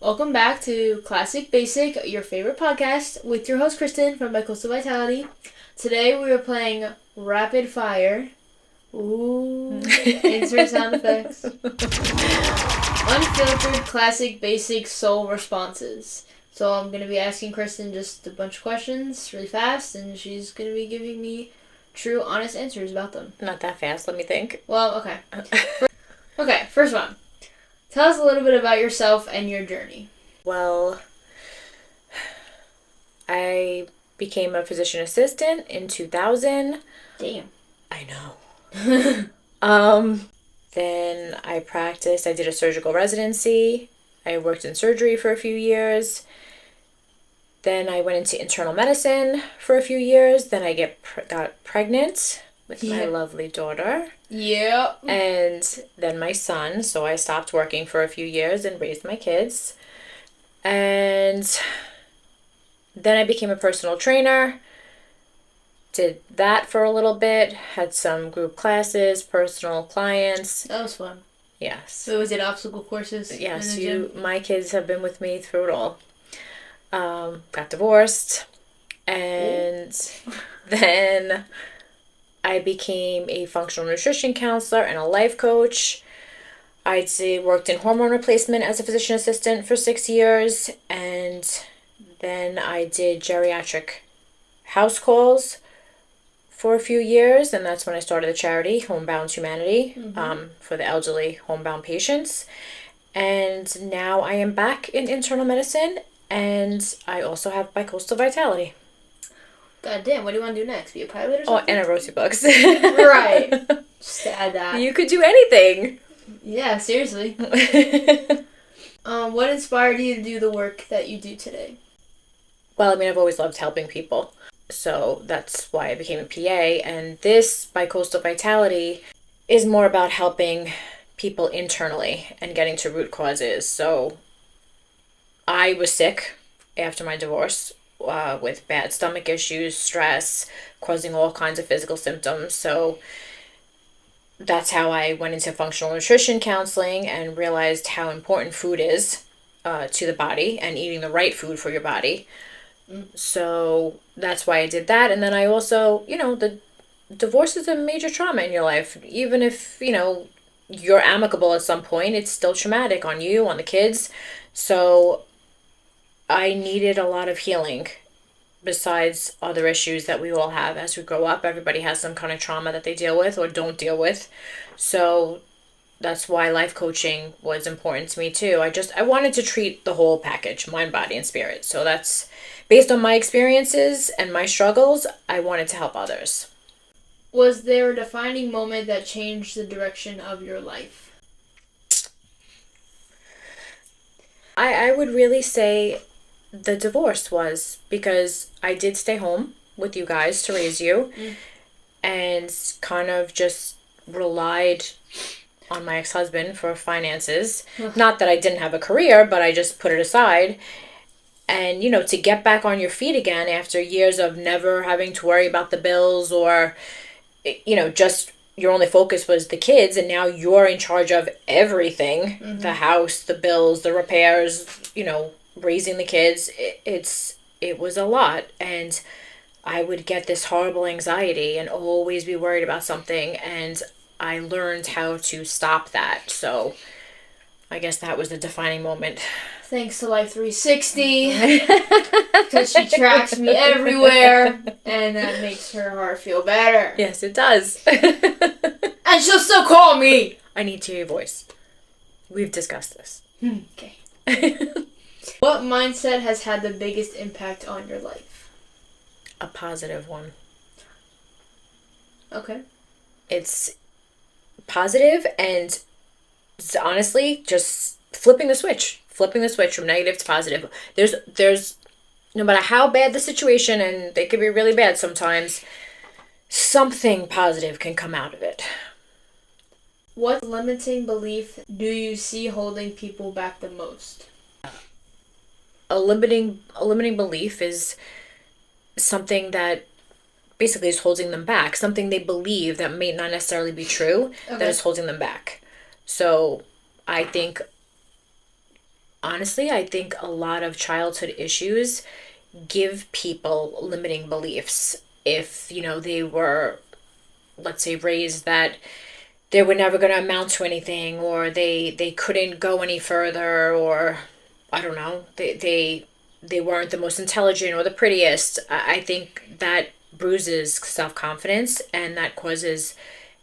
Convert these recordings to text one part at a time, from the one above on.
Welcome back to Classic Basic, your favorite podcast, with your host Kristen from Coastal Vitality. Today we are playing Rapid Fire. Ooh, insert sound effects. Unfiltered Classic Basic Soul Responses. So I'm going to be asking Kristen just a bunch of questions really fast, and she's going to be giving me true, honest answers about them. Not that fast, let me think. Well, okay. Okay, first one. Tell us a little bit about yourself and your journey. Well, I became a physician assistant in 2000. Damn. I know. Then I practiced. I did a surgical residency. I worked in surgery for a few years. Then I went into internal medicine for a few years. Then I got pregnant with my lovely daughter. Yeah. And then my son. So I stopped working for a few years and raised my kids. And then I became a personal trainer. Did that for a little bit. Had some group classes, personal clients. That was fun. Yes. So was it obstacle courses? Yes, my kids have been with me through it all. Got divorced. And then I became a functional nutrition counselor and a life coach. I worked in hormone replacement as a physician assistant for 6 years. And then I did geriatric house calls for a few years. And that's when I started the charity, Homebound Humanity, for the elderly homebound patients. And now I am back in internal medicine. And I also have Coastal Vitality. God damn, what do you want to do next? Be a pilot or Oh, something? and I wrote 2 books. Right. Just to add that. You could do anything. Yeah, seriously. What inspired you to do the work that you do today? Well, I mean, I've always loved helping people. So that's why I became a PA. And this, Coastal Vitality, is more about helping people internally and getting to root causes. So I was sick after my divorce. With bad stomach issues, stress, causing all kinds of physical symptoms. So that's how I went into functional nutrition counseling and realized how important food is to the body and eating the right food for your body. So that's why I did that. And then I also, the divorce is a major trauma in your life. Even if, you're amicable at some point, it's still traumatic on you, on the kids. So I needed a lot of healing besides other issues that we all have as we grow up. Everybody has some kind of trauma that they deal with or don't deal with. So that's why life coaching was important to me too. I wanted to treat the whole package, mind, body, and spirit. So that's based on my experiences and my struggles. I wanted to help others. Was there a defining moment that changed the direction of your life? I would really say the divorce was, because I did stay home with you guys to raise you and kind of just relied on my ex-husband for finances. Not that I didn't have a career, but I just put it aside. And, to get back on your feet again after years of never having to worry about the bills or, just your only focus was the kids, and now you're in charge of everything, the house, the bills, the repairs, raising the kids. It was a lot, and I would get this horrible anxiety and always be worried about something, and I learned how to stop that. So I guess that was the defining moment. Thanks to Life 360, because she tracks me everywhere, and that makes her heart feel better. Yes, it does. And she'll still call me. I need to hear your voice. We've discussed this. Okay. What mindset has had the biggest impact on your life? A positive one. Okay. It's positive and honestly just flipping the switch from negative to positive. There's no matter how bad the situation, and they can be really bad sometimes, something positive can come out of it. What limiting belief do you see holding people back the most? A limiting belief is something that basically is holding them back. Something they believe that may not necessarily be true, that is holding them back. So I think honestly, I think a lot of childhood issues give people limiting beliefs. If, they were, let's say, raised that they were never going to amount to anything, or they couldn't go any further, or I don't know, they weren't the most intelligent or the prettiest. I think that bruises self-confidence, and that causes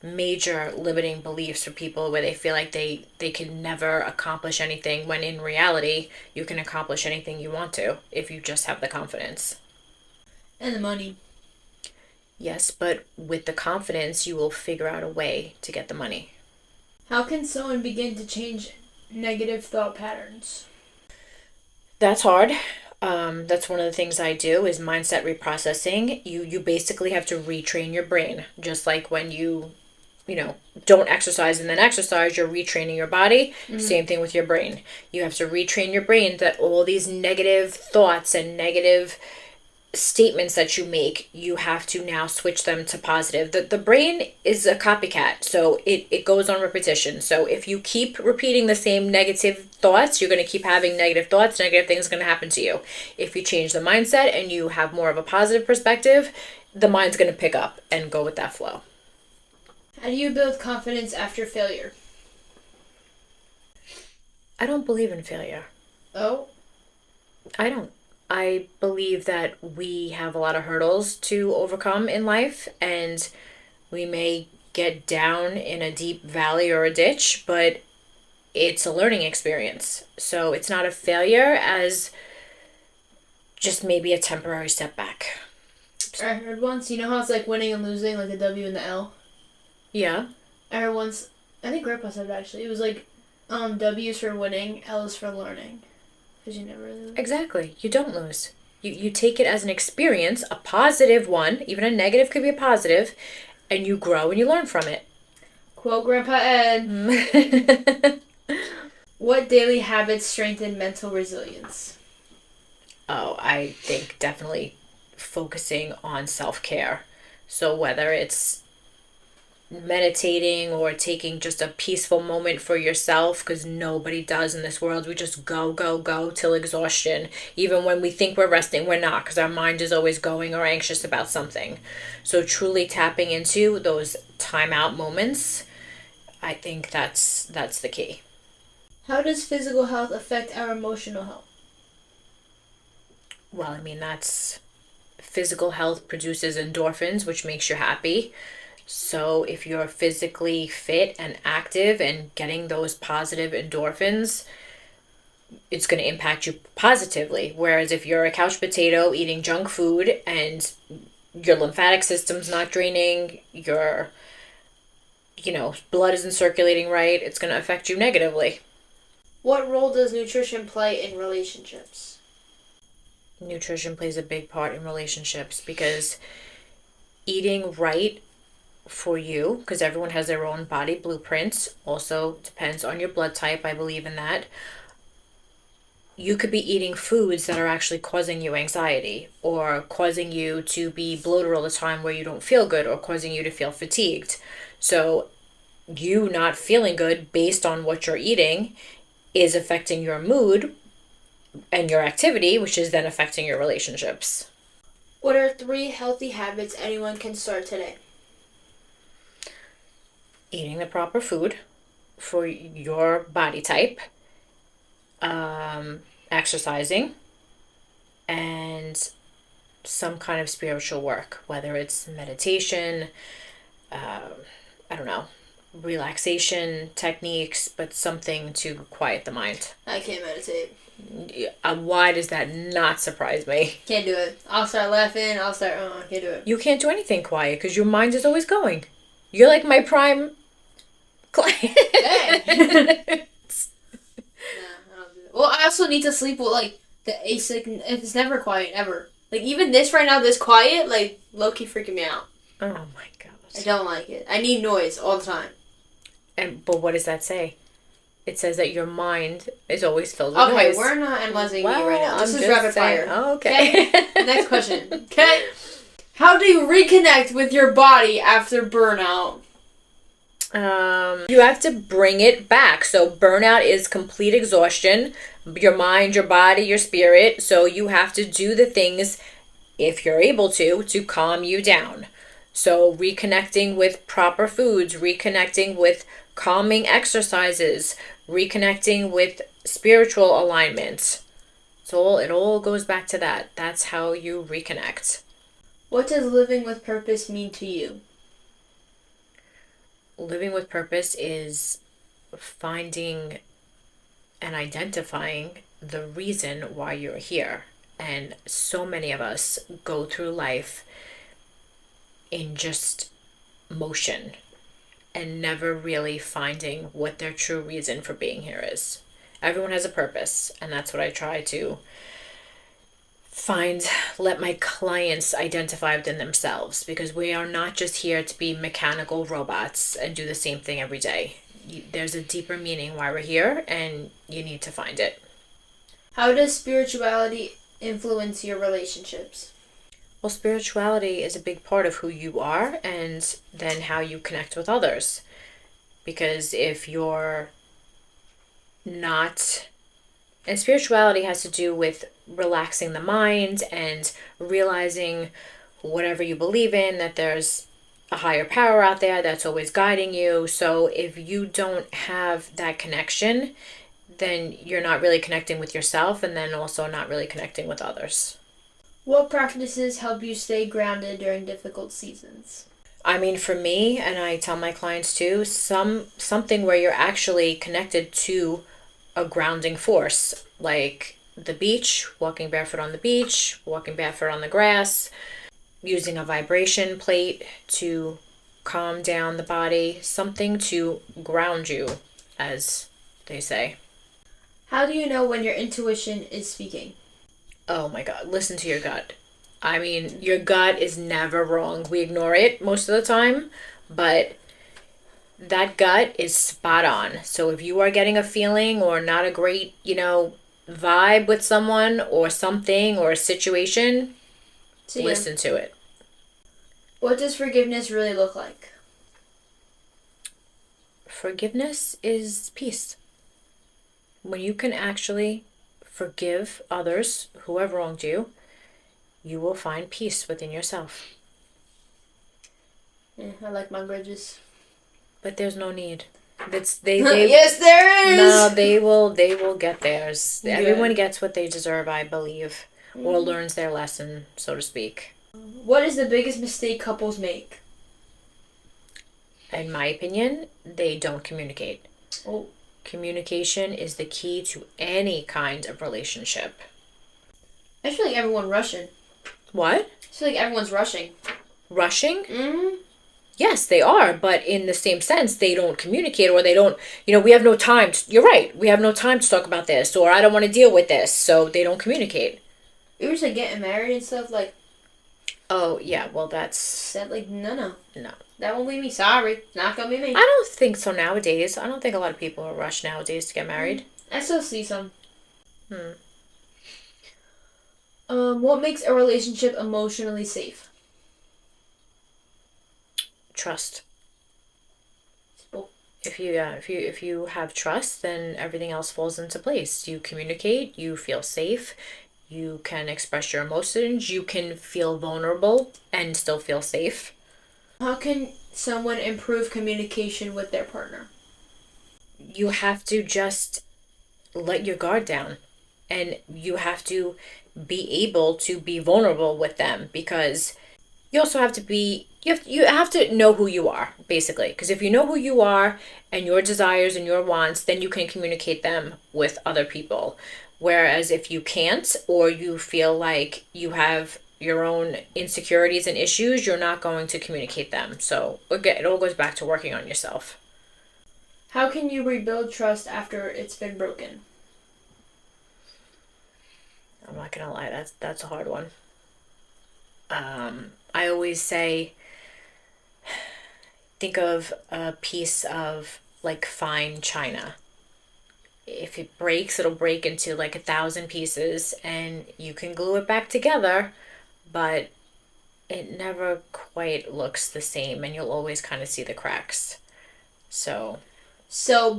major limiting beliefs for people where they feel like they can never accomplish anything, when in reality you can accomplish anything you want to if you just have the confidence. And the money. Yes, but with the confidence, you will figure out a way to get the money. How can someone begin to change negative thought patterns? That's hard. That's one of the things I do is mindset reprocessing. You basically have to retrain your brain, just like when you don't exercise and then exercise, you're retraining your body. Mm-hmm. Same thing with your brain. You have to retrain your brain that all these negative thoughts and negative statements that you make, you have to now switch them to positive. The brain is a copycat, so it goes on repetition. So if you keep repeating the same negative thoughts, you're going to keep having negative thoughts. Negative things are going to happen to you. If you change the mindset and you have more of a positive perspective, the mind's going to pick up and go with that flow. How do you build confidence after failure? I don't believe in failure. Oh? I don't. I believe that we have a lot of hurdles to overcome in life, and we may get down in a deep valley or a ditch, but it's a learning experience. So it's not a failure as just maybe a temporary setback. I heard once, you know how it's like winning and losing, like the W and the L? Yeah. I heard once, I think Grandpa said it actually, it was like W is for winning, L is for learning. Because you never really lose. Exactly. You don't lose. You take it as an experience, a positive one, even a negative could be a positive, and you grow and you learn from it. Quote Grandpa Ed. What daily habits strengthen mental resilience? Oh, I think definitely focusing on self-care. So whether it's meditating or taking just a peaceful moment for yourself, because nobody does in this world. We just go till exhaustion. Even when we think we're resting, we're not, because our mind is always going or anxious about something. So truly tapping into those timeout moments, I think that's the key. How does physical health affect our emotional health? Well, I mean, that's physical health produces endorphins, which makes you happy. So if you're physically fit and active and getting those positive endorphins, it's going to impact you positively. Whereas if you're a couch potato eating junk food and your lymphatic system's not draining, your blood isn't circulating right, it's going to affect you negatively. What role does nutrition play in relationships? Nutrition plays a big part in relationships, because eating right for you, because everyone has their own body blueprints, also depends on your blood type. I believe in that. You could be eating foods that are actually causing you anxiety, or causing you to be bloated all the time where you don't feel good, or causing you to feel fatigued. So you not feeling good based on what you're eating is affecting your mood and your activity, which is then affecting your relationships. What are 3 healthy habits anyone can start today? Eating the proper food for your body type, exercising, and some kind of spiritual work, whether it's meditation, relaxation techniques, but something to quiet the mind. I can't meditate. Why does that not surprise me? Can't do it. I'll start laughing. I can't do it. You can't do anything quiet because your mind is always going. You're like my prime client. Hey. Nah, I don't do it. Well, I also need to sleep with, like, the ASIC. It's never quiet, ever. Like, even this right now, this quiet, like, low-key freaking me out. Oh, my gosh. I don't like it. I need noise all the time. But what does that say? It says that your mind is always filled with noise. Okay, we're not analyzing me right now. This is rapid fire. Oh, okay. Next question. Okay. How do you reconnect with your body after burnout? You have to bring it back. So burnout is complete exhaustion, your mind, your body, your spirit. So you have to do the things, if you're able to calm you down. So reconnecting with proper foods, reconnecting with calming exercises, reconnecting with spiritual alignments. So it all goes back to that. That's how you reconnect. What does living with purpose mean to you? Living with purpose is finding and identifying the reason why you're here. And so many of us go through life in just motion and never really finding what their true reason for being here is. Everyone has a purpose, and that's what I try to let my clients identify within themselves, because we are not just here to be mechanical robots and do the same thing every day. There's a deeper meaning why we're here, and you need to find it. How does spirituality influence your relationships? Well, spirituality is a big part of who you are and then how you connect with others. Because if you're not... And spirituality has to do with relaxing the mind and realizing whatever you believe in, that there's a higher power out there that's always guiding you. So if you don't have that connection, then you're not really connecting with yourself, and then also not really connecting with others. What practices help you stay grounded during difficult seasons? I mean, for me, and I tell my clients too, something where you're actually connected to a grounding force, like the beach, walking barefoot on the beach, walking barefoot on the grass, using a vibration plate to calm down the body, something to ground you, as they say. How do you know when your intuition is speaking? Oh my God, listen to your gut. I mean, your gut is never wrong. We ignore it most of the time, but that gut is spot on. So if you are getting a feeling or not a great, vibe with someone or something or a situation, listen to it. What does forgiveness really look like? Forgiveness is peace. When you can actually forgive others who have wronged you, you will find peace within yourself. Yeah, I like my grudges. But there's no need. They Yes, there is. No, they will get theirs. Good. Everyone gets what they deserve, I believe, or learns their lesson, so to speak. What is the biggest mistake couples make? In my opinion, they don't communicate. Oh. Communication is the key to any kind of relationship. I feel like everyone's rushing. What? I feel like everyone's rushing. Rushing? Mm-hmm. Yes, they are, but in the same sense, they don't communicate, or they don't, we have no time. You're right. We have no time to talk about this, or I don't want to deal with this, so they don't communicate. You were just like getting married and stuff, like. Oh, yeah, well, that's... Said, like, no. No. That won't be me. Sorry. Not gonna be me. I don't think so nowadays. I don't think a lot of people are rushed nowadays to get married. I still see some. What makes a relationship emotionally safe? Trust. Simple. If you have trust, then everything else falls into place. You communicate, you feel safe, you can express your emotions, you can feel vulnerable and still feel safe. How can someone improve communication with their partner? You have to just let your guard down, and you have to be able to be vulnerable with them, because you also have to be you have to know who you are, basically, because if you know who you are and your desires and your wants, then you can communicate them with other people. Whereas if you can't, or you feel like you have your own insecurities and issues, you're not going to communicate them. So again, it all goes back to working on yourself. How can you rebuild trust after it's been broken? I'm not gonna lie, that's a hard one. I always say, think of a piece of like fine china. If it breaks, it'll break into like 1,000 pieces, and you can glue it back together, but it never quite looks the same, and you'll always kind of see the cracks. So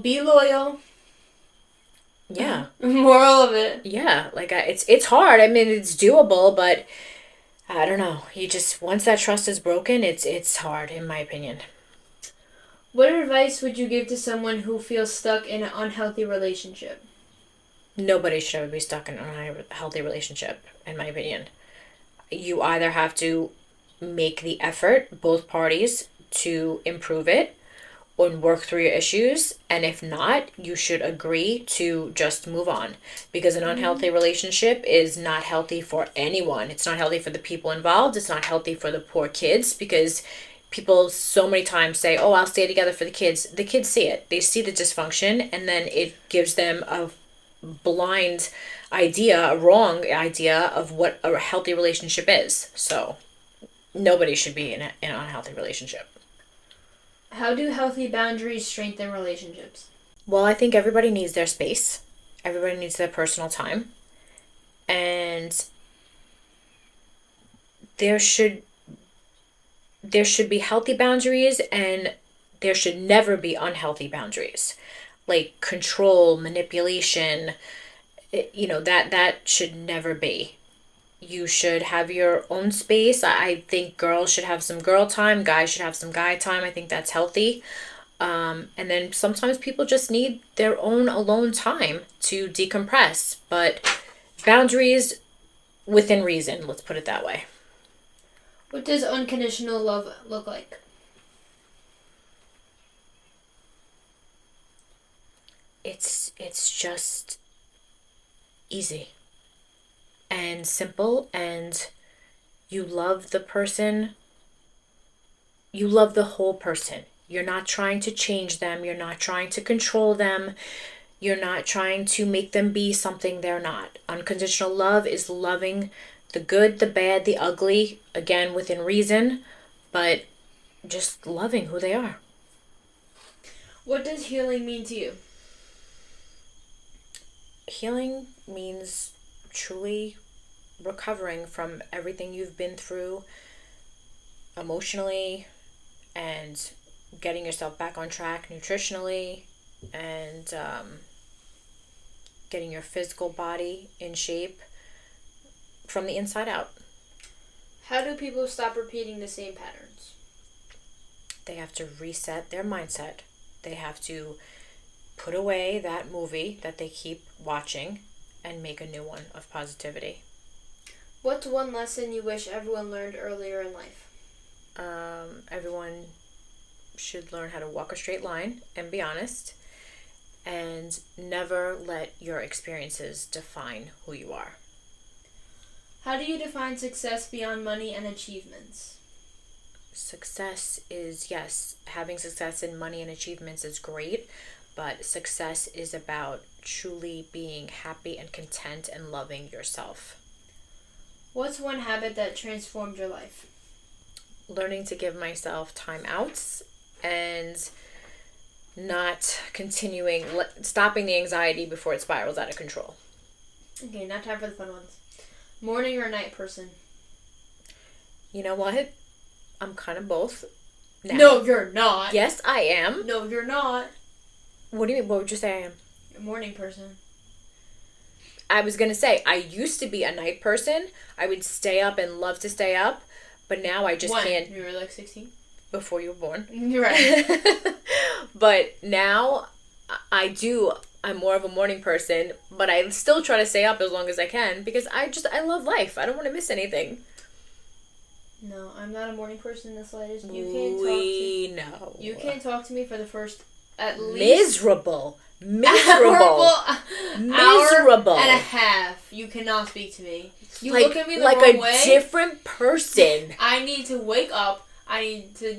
be loyal. yeah. Moral of it. Yeah, like it's hard. I mean, it's doable, but I don't know. You just once that trust is broken, it's hard in my opinion. What advice would you give to someone who feels stuck in an unhealthy relationship? Nobody should ever be stuck in a unhealthy relationship, in my opinion. You either have to make the effort, both parties, to improve it and work through your issues, and if not, you should agree to just move on, because an unhealthy relationship is not healthy for anyone. It's not healthy for the people involved. It's not healthy for the poor kids, because people so many times say, oh, I'll stay together for the kids. The kids see it. They see the dysfunction, and then it gives them a blind idea, a wrong idea of what a healthy relationship is. So nobody should be in an unhealthy relationship. How do healthy boundaries strengthen relationships? Well, I think everybody needs their space. Everybody needs their personal time. And there should be healthy boundaries, and there should never be unhealthy boundaries. Like control, manipulation, that should never be. You should have your own space. I think girls should have some girl time, guys should have some guy time. I think that's healthy. And then sometimes people just need their own alone time to decompress. But boundaries within reason, let's put it that way. What does unconditional love look like? It's just easy and simple, and you love the person. You love the whole person. You're not trying to change them. You're not trying to control them. You're not trying to make them be something they're not. Unconditional love is loving the good, the bad, the ugly, again, within reason, but just loving who they are. What does healing mean to you? Healing means truly recovering from everything you've been through emotionally, and getting yourself back on track nutritionally, and getting your physical body in shape from the inside out. How do people stop repeating the same patterns? They have to reset their mindset. They have to put away that movie that they keep watching and make a new one of positivity. What's one lesson you wish everyone learned earlier in life? Everyone should learn how to walk a straight line and be honest, and never let your experiences define who you are. How do you define success beyond money and achievements? Success is, yes, having success in money and achievements is great, but success is about truly being happy and content and loving yourself. What's one habit that transformed your life? Learning to give myself time outs and not stopping the anxiety before it spirals out of control. Okay, now time for the fun ones. Morning or night person? You know what? I'm kind of both now. No, you're not. Yes, I am. No, you're not. What do you mean? What would you say I am? You're a morning person. I was going to say, I used to be a night person. I would stay up and love to stay up. But now I just can't. You were like 16? Before you were born. You're right. But now I'm more of a morning person, but I still try to stay up as long as I can, because I love life. I don't want to miss anything. No, I'm not a morning person in the slightest. We know. You can't talk to me for the first at least miserable hour and a half. half. You cannot speak to me. You like, look at me the like wrong a way. Different person. I need to wake up. I need to,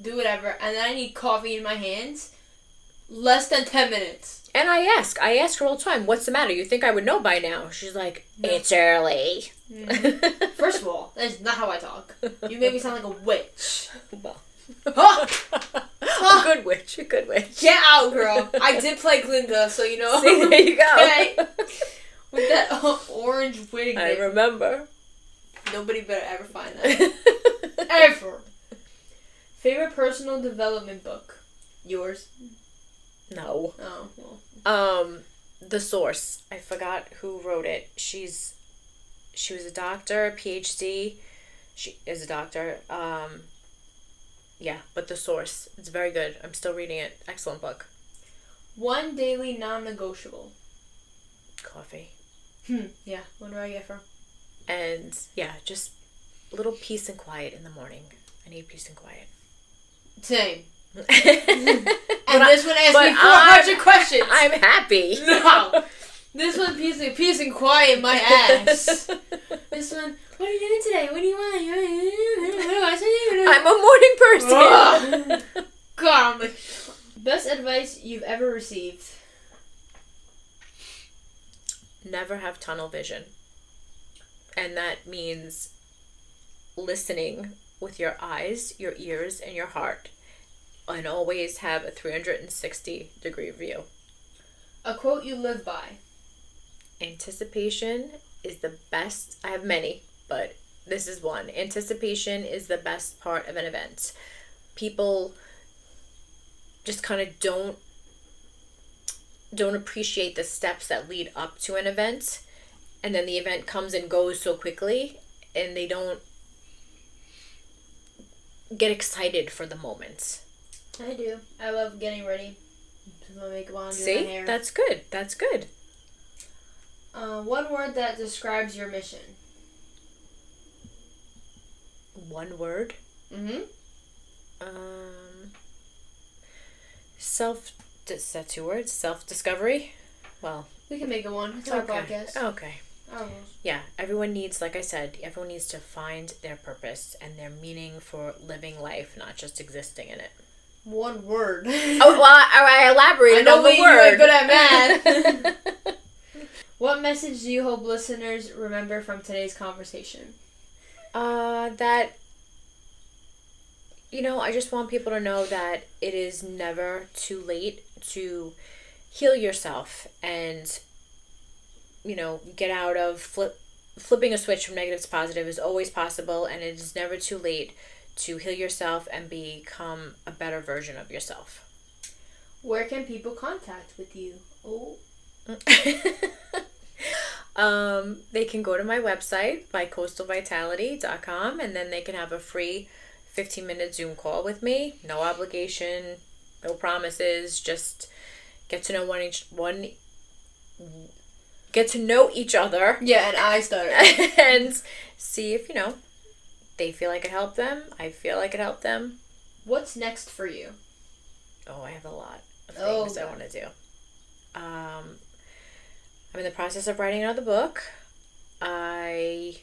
do whatever, and then I need coffee in my hands. Less than 10 minutes. And I ask her all the time, what's the matter? You think I would know by now? She's like, no. It's early. Mm-hmm. First of all, that's not how I talk. You made me sound like a witch. Well. Huh? A good witch. Get out, girl. I did play Glinda, so you know. See, there you go. Okay. With that orange wig. I remember. Nobody better ever find that. Ever. Favorite personal development book? Yours? No. Oh, well. The source. I forgot who wrote it. She was a doctor, a PhD. She is a doctor. Yeah, but The Source. It's very good. I'm still reading it. Excellent book. One daily non-negotiable. Coffee. Yeah, what do I get from? And, yeah, just a little peace and quiet in the morning. I need peace and quiet. Same. And this one asked me 400 questions. I'm happy. No. This one, peace and quiet, my ass. This one, what are you doing today? What do you want? I'm a morning person. God, I'm like... Best advice you've ever received? Never have tunnel vision. And that means listening with your eyes, your ears, and your heart. And always have a 360-degree view. A quote you live by? Anticipation is the best. I have many, but this is one. Anticipation is the best part of an event. People just kind of don't appreciate the steps that lead up to an event, and then the event comes and goes so quickly, and they don't get excited for the moment. I do. I love getting ready. Put my makeup on, do my hair. See? That's good. That's good. One word that describes your mission. One word? Mm-hmm. Is that 2 words? Self-discovery? Well, we can make it one. It's our podcast. Okay. Yeah, everyone needs, like I said, everyone needs to find their purpose and their meaning for living life, not just existing in it. One word. Oh, well, I elaborated on the word. You're good at math. What message do you hope listeners remember from today's conversation? That, I just want people to know that it is never too late to heal yourself and, get out of flipping a switch from negative to positive is always possible, and it is never too late to heal yourself and become a better version of yourself. Where can people contact with you? Oh. They can go to my website, bycoastalvitality.com, and then they can have a free 15-minute Zoom call with me. No obligation, no promises, just get to know each other. Yeah, and I started. And see if, they feel like it helped them. I feel like it helped them. What's next for you? Oh, I have a lot of things I want to do. I'm in the process of writing another book. I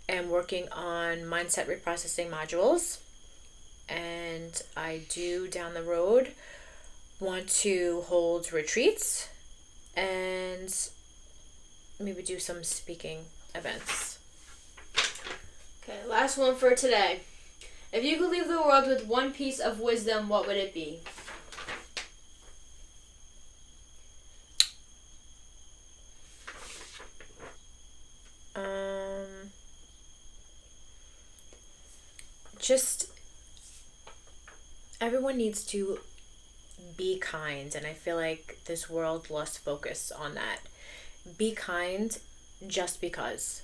am working on mindset reprocessing modules. And I do, down the road, want to hold retreats and maybe do some speaking events. Okay, last one for today. If you could leave the world with one piece of wisdom, what would it be? Just everyone needs to be kind, and I feel like this world lost focus on that. Be kind just because,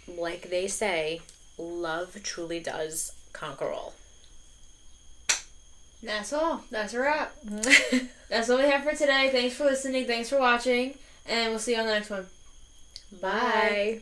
like they say, love truly does conquer all. That's all. That's a wrap. That's all we have for today. Thanks for listening. Thanks for watching. And we'll see you on the next one. Bye.